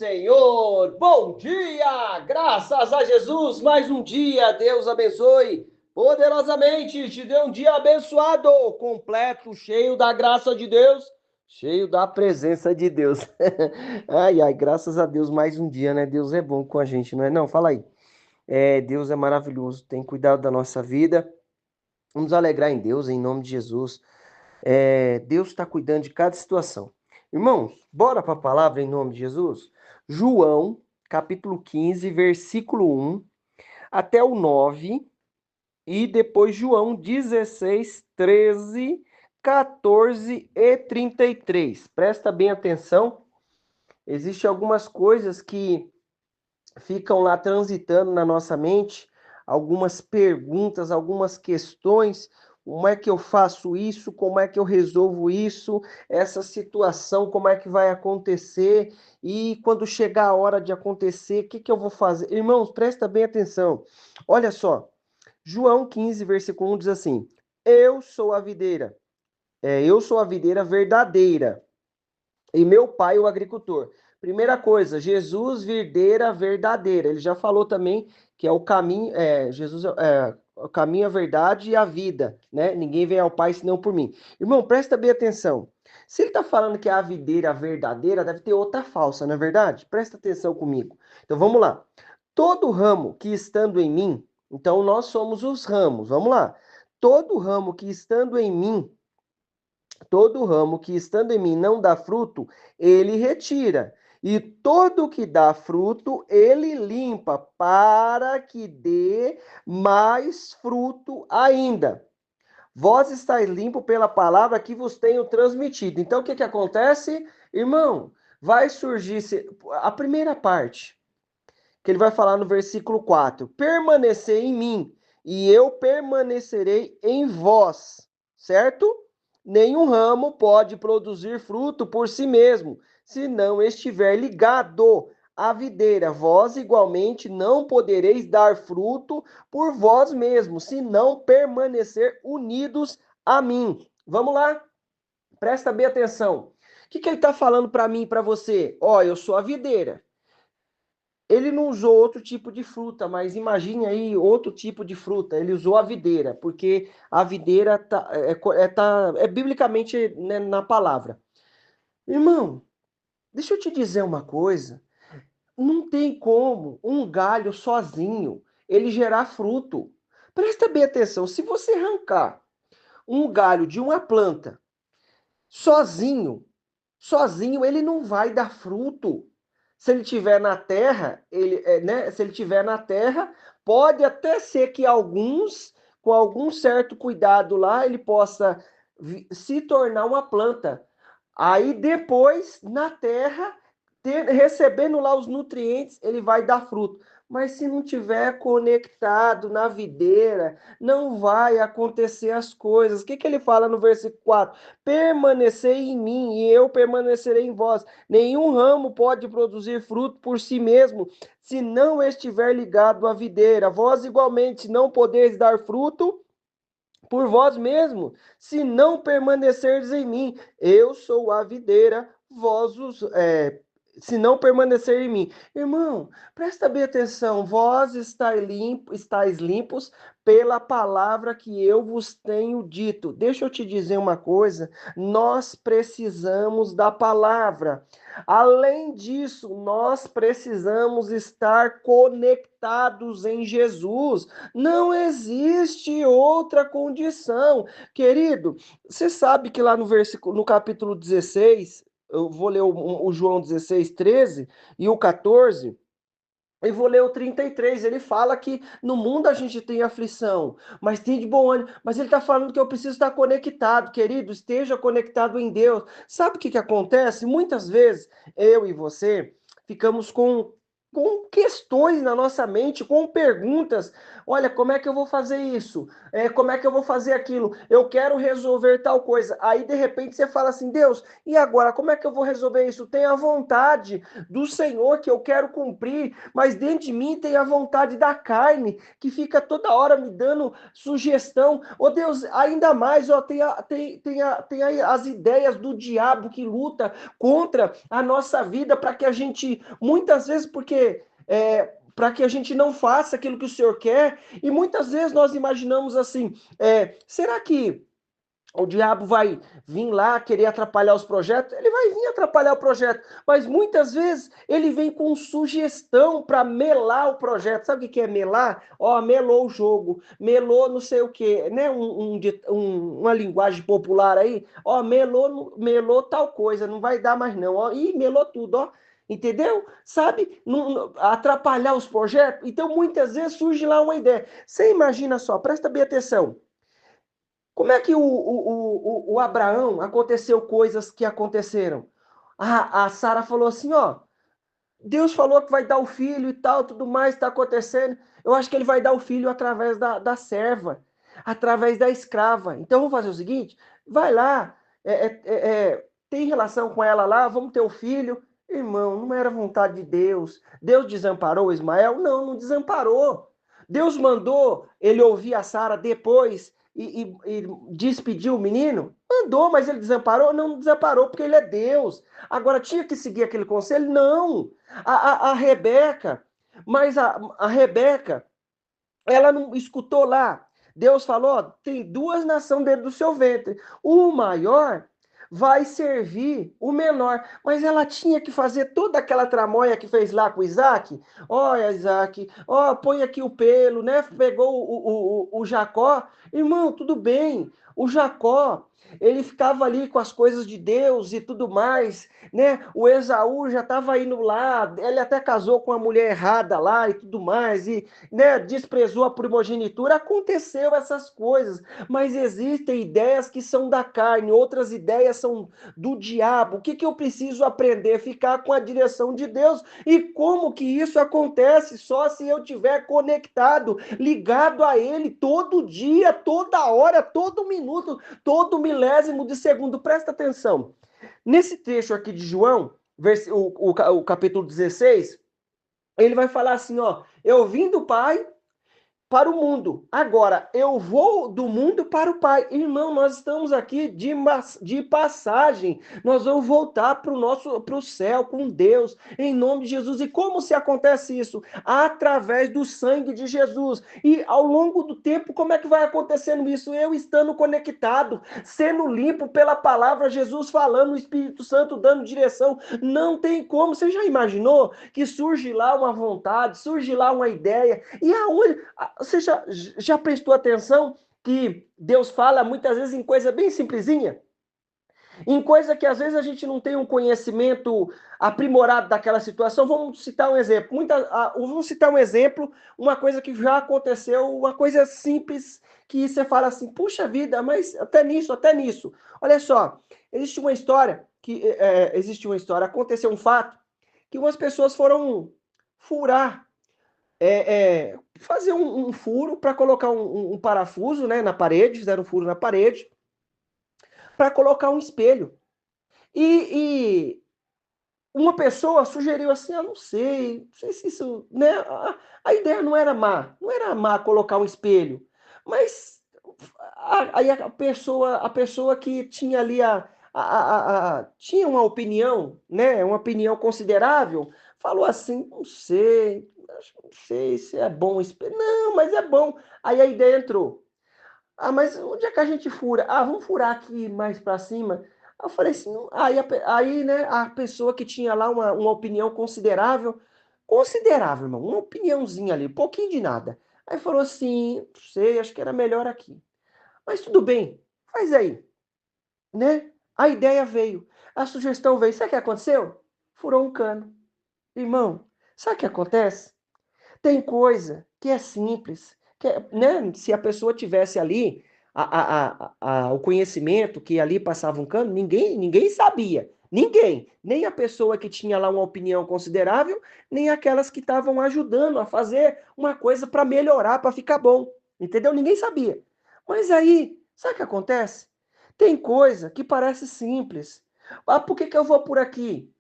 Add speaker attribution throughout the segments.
Speaker 1: Senhor, bom dia, graças a Jesus, mais um dia, Deus abençoe poderosamente, te dê um dia abençoado, completo, cheio da graça de Deus, cheio da presença de Deus. Ai, ai, graças a Deus, mais um dia, né? Deus é bom com a gente, não é? Não, fala aí. Deus é maravilhoso, tem cuidado da nossa vida, vamos alegrar em Deus, em nome de Jesus. Deus está cuidando de cada situação. Irmãos, bora para a palavra em nome de Jesus? João, capítulo 15, versículo 1 até o 9, e depois João 16, 13, 14 e 33. Presta bem atenção, existem algumas coisas que ficam lá transitando na nossa mente, algumas perguntas, algumas questões. Como é que eu faço isso? Como é que eu resolvo isso? Essa situação, como é que vai acontecer? E quando chegar a hora de acontecer, o que eu vou fazer? Irmãos, presta bem atenção. Olha só, João 15, versículo 1 diz assim: Eu sou a videira, eu sou a videira verdadeira e meu pai o agricultor. Primeira coisa, Jesus videira verdadeira. Ele já falou também que é o caminho, Jesus é o caminho, a verdade e a vida, né? Ninguém vem ao Pai senão por mim. Irmão, presta bem atenção. Se ele está falando que é a videira verdadeira, deve ter outra falsa, não é verdade? Presta atenção comigo. Então vamos lá. Todo ramo que estando em mim, então nós somos os ramos. Vamos lá. Todo ramo que estando em mim, todo ramo que estando em mim não dá fruto, ele retira. E todo que dá fruto, ele limpa, para que dê mais fruto ainda. Vós estáis limpo pela palavra que vos tenho transmitido. Então, o que que acontece? Irmão, vai surgir a primeira parte, que ele vai falar no versículo 4. Permanecer em mim, e eu permanecerei em vós, certo? Nenhum ramo pode produzir fruto por si mesmo, se não estiver ligado à videira. Vós igualmente não podereis dar fruto por vós mesmos, se não permanecer unidos a mim. Vamos lá? Presta bem atenção. O que ele está falando para mim e para você? Ó, eu sou a videira. Ele não usou outro tipo de fruta, mas imagine aí outro tipo de fruta. Ele usou a videira, porque a videira é biblicamente, né, na palavra. Irmão, deixa eu te dizer uma coisa. Não tem como um galho sozinho ele gerar fruto. Presta bem atenção. Se você arrancar um galho de uma planta sozinho, sozinho ele não vai dar fruto. Se ele tiver na terra, né? Se ele tiver na terra, pode até ser que alguns, com algum certo cuidado lá, ele possa se tornar uma planta. Aí depois, na terra, recebendo lá os nutrientes, ele vai dar fruto. Mas se não tiver conectado na videira, não vai acontecer as coisas. O que ele fala no versículo 4? Permanecei em mim e eu permanecerei em vós. Nenhum ramo pode produzir fruto por si mesmo, se não estiver ligado à videira. Vós igualmente não podeis dar fruto por vós mesmos, se não permanecerdes em mim. Eu sou a videira, se não permanecer em mim. Irmão, presta bem atenção, vós estáis limpos pela palavra que eu vos tenho dito. Deixa eu te dizer uma coisa, nós precisamos da palavra. Além disso, nós precisamos estar conectados em Jesus. Não existe outra condição. Querido, você sabe que lá no versículo, no capítulo 16, eu vou ler o João 16, 13 e o 14, e vou ler o 33. Ele fala que no mundo a gente tem aflição, mas tem de bom ânimo. Mas ele está falando que eu preciso estar conectado, querido. Esteja conectado em Deus. Sabe o que acontece? Muitas vezes eu e você ficamos com com questões na nossa mente, com perguntas. Olha, como é que eu vou fazer isso? Como é que eu vou fazer aquilo? Eu quero resolver tal coisa. Aí, de repente, você fala assim, Deus, e agora? Como é que eu vou resolver isso? Tem a vontade do Senhor que eu quero cumprir, mas dentro de mim tem a vontade da carne, que fica toda hora me dando sugestão. Ô Deus, ainda mais, ó, tem as ideias do diabo que luta contra a nossa vida para que a gente, muitas vezes, porque para que a gente não faça aquilo que o Senhor quer, e muitas vezes nós imaginamos assim, será que o diabo vai vir lá querer atrapalhar os projetos? Ele vai vir atrapalhar o projeto, mas muitas vezes ele vem com sugestão para melar o projeto. Sabe o que é melar? Ó, melou o jogo, melou não sei o quê, né? Uma linguagem popular aí, ó, melou tal coisa, não vai dar mais não, ó, ih, melou tudo, ó. Entendeu? Sabe? Atrapalhar os projetos. Então, muitas vezes surge lá uma ideia. Você imagina só, presta bem atenção. Como é que o Abraão aconteceu coisas que aconteceram? A Sara falou assim, ó, Deus falou que vai dar o filho e tal, tudo mais está acontecendo. Eu acho que ele vai dar o filho através da serva, através da escrava. Então vamos fazer o seguinte, vai lá, tem relação com ela lá, vamos ter o filho. Irmão, não era vontade de Deus. Deus desamparou Ismael? Não, não desamparou. Deus mandou ele ouvir a Sara depois e despedir o menino? Mandou, mas ele desamparou? Não desamparou, porque ele é Deus. Agora, tinha que seguir aquele conselho? Não. A Rebeca, mas a Rebeca, ela não escutou lá. Deus falou, tem duas nações dentro do seu ventre. O maior vai servir o menor. Mas ela tinha que fazer toda aquela tramóia que fez lá com Isaac. Olha, Isaac, ó, põe aqui o pelo, né? Pegou o Jacó. Irmão, tudo bem. O Jacó, ele ficava ali com as coisas de Deus e tudo mais, né? O Esaú já estava indo lá, ele até casou com a mulher errada lá e tudo mais, e né, desprezou a primogenitura. Aconteceu essas coisas, mas existem ideias que são da carne, outras ideias são do diabo. O que, que eu preciso aprender? Ficar com a direção de Deus. E como que isso acontece? Só se eu estiver conectado, ligado a Ele todo dia, toda hora, todo minuto, todo milésimo de segundo. Presta atenção. Nesse trecho aqui de João, o capítulo 16, ele vai falar assim, ó, eu vim do Pai para o mundo. Agora, eu vou do mundo para o Pai. Irmão, nós estamos aqui de passagem. Nós vamos voltar para o céu com Deus, em nome de Jesus. E como se acontece isso? Através do sangue de Jesus. E ao longo do tempo, como é que vai acontecendo isso? Eu estando conectado, sendo limpo pela palavra, Jesus falando, o Espírito Santo dando direção. Não tem como. Você já imaginou que surge lá uma vontade, surge lá uma ideia, e aonde você já prestou atenção que Deus fala muitas vezes em coisa bem simplesinha? Em coisa que às vezes a gente não tem um conhecimento aprimorado daquela situação. Vamos citar um exemplo. Vamos citar um exemplo, uma coisa que já aconteceu, uma coisa simples que você fala assim, puxa vida, mas até nisso, até nisso. Olha só, aconteceu um fato que umas pessoas foram furar fazer um furo para colocar um parafuso, né, na parede, fizeram um furo na parede para colocar um espelho. E uma pessoa sugeriu assim, não sei se isso, né? A ideia não era má colocar um espelho, mas aí a pessoa que tinha ali tinha uma opinião, né? Uma opinião considerável, falou assim, não sei se é bom espelho. Não, mas é bom. Aí a ideia entrou. Ah, mas onde é que a gente fura? Ah, vamos furar aqui mais para cima. Eu falei assim, aí, né, a pessoa que tinha lá uma opinião considerável, irmão, uma opiniãozinha ali, um pouquinho de nada. Aí falou assim, não sei, acho que era melhor aqui. Mas tudo bem, faz aí, né? A ideia veio, a sugestão veio. Sabe o que aconteceu? Furou um cano. Irmão, sabe o que acontece? Tem coisa que é simples, né? Se a pessoa tivesse ali o conhecimento que ali passava um cano, ninguém sabia. Ninguém, nem a pessoa que tinha lá uma opinião considerável, nem aquelas que estavam ajudando a fazer uma coisa para melhorar, para ficar bom. Entendeu? Ninguém sabia. Mas aí, sabe o que acontece? Tem coisa que parece simples. Ah, por que eu vou por aqui?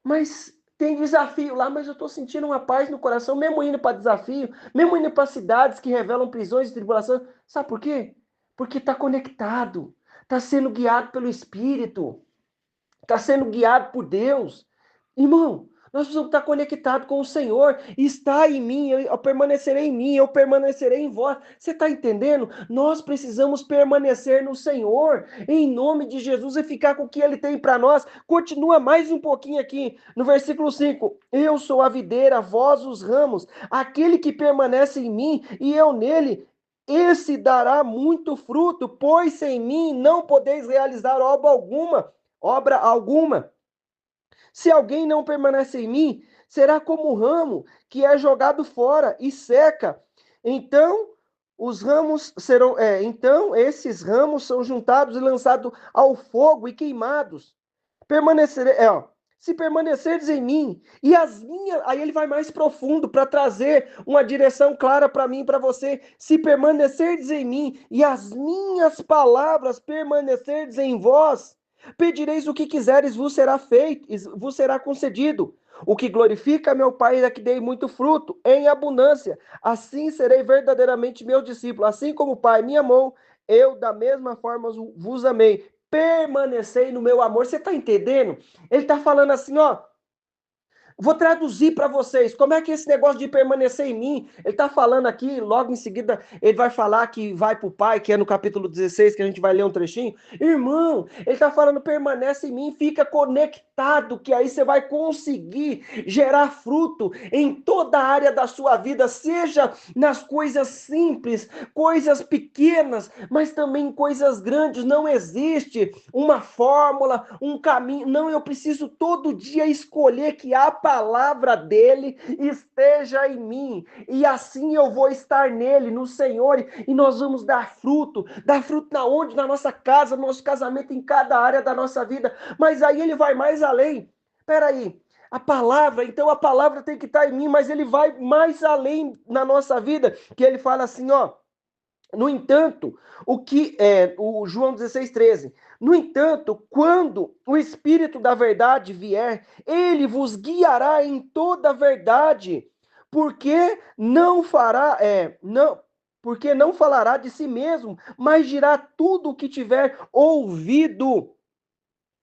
Speaker 1: Mas tem desafio lá, mas eu estou sentindo uma paz no coração, mesmo indo para desafio, mesmo indo para cidades que revelam prisões e tribulações. Sabe por quê? Porque está conectado, está sendo guiado pelo Espírito, está sendo guiado por Deus. Irmão, nós precisamos estar conectados com o Senhor. Está em mim, eu permanecerei em mim, eu permanecerei em vós. Você está entendendo? Nós precisamos permanecer no Senhor, em nome de Jesus, e ficar com o que Ele tem para nós. Continua mais um pouquinho aqui, no versículo 5. Eu sou a videira, vós os ramos. Aquele que permanece em mim e eu nele, esse dará muito fruto, pois sem mim não podeis realizar obra alguma. Se alguém não permanece em mim, será como o ramo que é jogado fora e seca. Então, então esses ramos são juntados e lançados ao fogo e queimados. Se permanecerdes em mim e as minhas, aí ele vai mais profundo para trazer uma direção clara para mim e para você. Se permanecerdes em mim e as minhas palavras permanecerdes em vós, pedireis o que quiseres, vos será feito, vos será concedido. O que glorifica meu Pai é que dei muito fruto, em abundância. Assim serei verdadeiramente meu discípulo. Assim como o Pai me amou, eu da mesma forma vos amei. Permanecei no meu amor. Você está entendendo? Ele está falando assim, ó. Vou traduzir para vocês como é que esse negócio de permanecer em mim. Ele está falando aqui, logo em seguida, ele vai falar que vai para o Pai, que é no capítulo 16, que a gente vai ler um trechinho. Irmão, ele está falando, permanece em mim, fica conectado, que aí você vai conseguir gerar fruto em toda a área da sua vida, seja nas coisas simples, coisas pequenas, mas também coisas grandes. Não existe uma fórmula, um caminho. Não, eu preciso todo dia escolher que a palavra dele esteja em mim, e assim eu vou estar nele, no Senhor, e nós vamos dar fruto na onde? Na nossa casa, no nosso casamento, em cada área da nossa vida. Mas aí ele vai mais além. Peraí, então a palavra tem que estar em mim, mas ele vai mais além na nossa vida, que ele fala assim, ó. No entanto, o João 16:13. No entanto, quando o Espírito da verdade vier, ele vos guiará em toda a verdade, porque porque não falará de si mesmo, mas dirá tudo o que tiver ouvido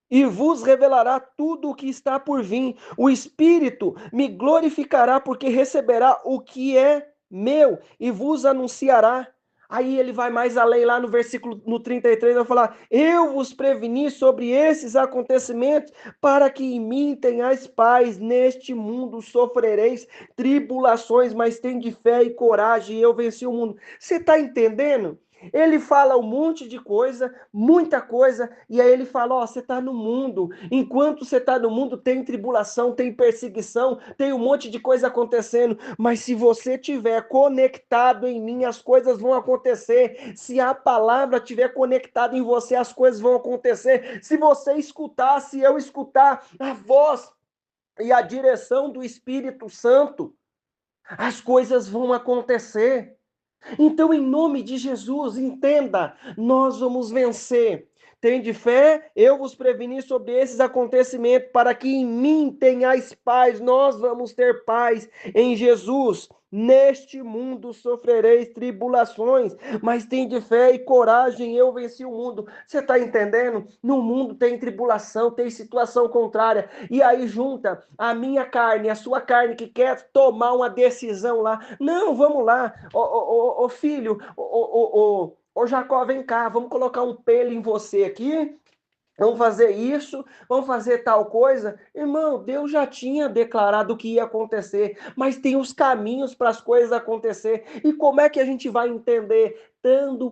Speaker 1: e vos revelará tudo o que está por vir. O Espírito me glorificará, porque receberá o que é meu e vos anunciará. Aí ele vai mais além, lá no versículo no 33, vai falar: eu vos preveni sobre esses acontecimentos, para que em mim tenhais paz. Neste mundo sofrereis tribulações, mas tende fé e coragem, eu venci o mundo. Você está entendendo? Ele fala um monte de coisa, muita coisa, e aí ele fala, ó, você está no mundo, enquanto você está no mundo tem tribulação, tem perseguição, tem um monte de coisa acontecendo, mas se você estiver conectado em mim, as coisas vão acontecer. Se a palavra estiver conectada em você, as coisas vão acontecer. Se você escutar, se eu escutar a voz e a direção do Espírito Santo, as coisas vão acontecer. Então, em nome de Jesus, entenda, nós vamos vencer. Tende fé, eu vos preveni sobre esses acontecimentos, para que em mim tenhais paz. Nós vamos ter paz em Jesus. Neste mundo sofrereis tribulações, mas tende fé e coragem, eu venci o mundo. Você está entendendo? No mundo tem tribulação, tem situação contrária, e aí junta a minha carne, a sua carne, que quer tomar uma decisão lá. Não, vamos lá, ô filho, ô Jacó, vem cá, vamos colocar um pelo em você aqui, vamos fazer isso, vamos fazer tal coisa. Irmão, Deus já tinha declarado o que ia acontecer, mas tem os caminhos para as coisas acontecer. E como é que a gente vai entender? Estando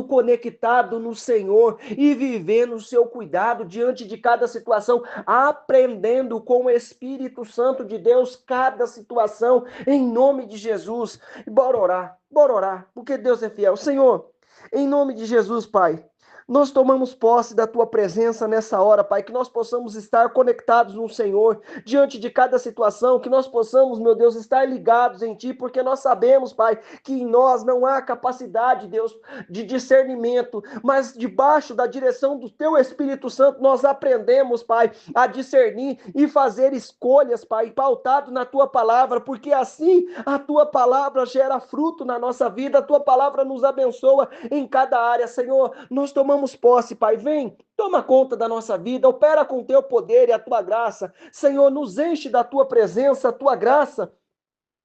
Speaker 1: conectado no Senhor e vivendo o seu cuidado diante de cada situação, aprendendo com o Espírito Santo de Deus cada situação, em nome de Jesus. Bora orar, porque Deus é fiel. Senhor, em nome de Jesus, Pai, Nós tomamos posse da tua presença nessa hora, Pai, que nós possamos estar conectados no Senhor, diante de cada situação, que nós possamos, meu Deus, estar ligados em Ti, porque nós sabemos, Pai, que em nós não há capacidade, Deus, de discernimento, mas debaixo da direção do Teu Espírito Santo, nós aprendemos, Pai, a discernir e fazer escolhas, Pai, pautado na Tua palavra, porque assim a Tua palavra gera fruto na nossa vida, a Tua palavra nos abençoa em cada área, Senhor. Nós tomamos posse, Pai, vem, toma conta da nossa vida, opera com o Teu poder e a Tua graça, Senhor, nos enche da Tua presença, a Tua graça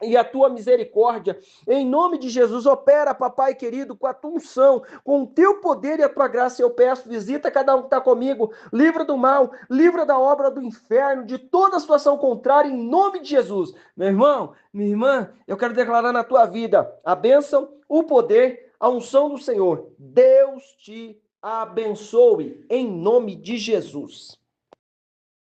Speaker 1: e a tua misericórdia, em nome de Jesus, opera, papai querido, com a tua unção, com o teu poder e a tua graça, eu peço, visita cada um que está comigo, livra do mal, livra da obra do inferno, de toda situação contrária, em nome de Jesus. Meu irmão, minha irmã, eu quero declarar na tua vida a bênção, o poder, a unção do Senhor. Deus te abençoe, em nome de Jesus.